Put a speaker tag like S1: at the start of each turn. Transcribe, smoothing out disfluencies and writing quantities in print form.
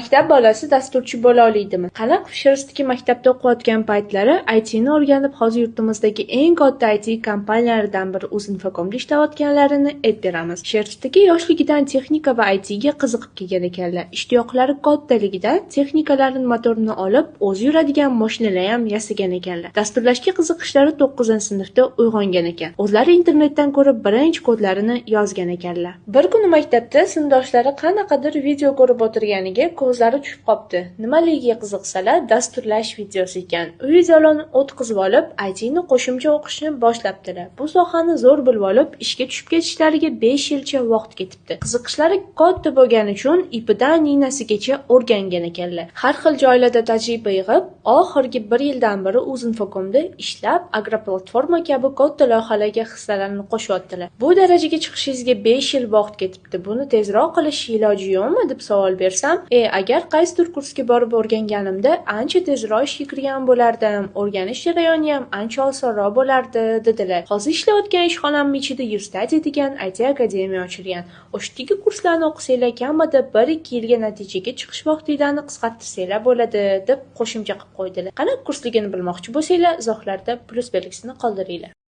S1: Maktab bolasi dasturchi bo'la oladimi? Qanaq Shersdagi maktabda o'qiyotgan paytlari ITni o'rganib, hozir yurtimizdagi eng katta IT kompaniyalaridan biri Uzinfocomda ishlayotganlarini aytib beramiz. Shersdagi yoshligidan texnika va ITga qiziqib kelgan ekanlar. Ishtiyoqlari kattaligidan texnikalarini motorini olib, o'zi yuradigan mashinalar ham yasagan ekanlar. Dasturlashga qiziqishlari 9-sinfda uyg'ongan ekan. O'zlari internetdan ko'rib birinchi kodlarini yozgan ekanlar. Bir kuni maktabda sinfdoshlari qanaqadir video ko'rib o'tirganiga ko'zlari tushib qopti. Nimaligiga qiziqsalar, dasturlash videosi ekan. U videolarni o'tkazib olib, ITni qo'shimcha o'qishni boshlabdilar. Bu sohani zo'r bilib olib, ishga tushib ketishlariga 5 yilcha vaqt ketibdi. Qiziqishlari katta bo'lgani uchun ipidan ninasigacha o'rgangan ekanlar. Har xil joylarda tajriba yig'ib, oxirgi 1 yildan beri Uzinfocomda ishlab, agroplatforma kabi katta loyihalarga hissalarini qo'shyaptilar. Bu darajaga chiqishingizga 5 yil vaqt ketibdi. Buni tezroq qilish iloji yo'qmi deb savol bersam, agar qaysidir kursga borib o'rganganimda ancha tezroq ishga kirgan bo'lardim, o'rganish jarayoni ham ancha osonroq bo'lardi, dedilar. Hozir ishlayotgan ishxonam ichida Yurstati degan IT akademiya ochilgan. O'shdagi kurslarni o'qisanglar kamida 1-2 yilga natijaga chiqish vaqtinglarni qisqartirsanglar bo'ladi, deb qo'shimcha qilib qo'ydilar. Qanaqa kursligini bilmoqchi bo'lsanglar, izohlarda plus belgisini qoldiringlar.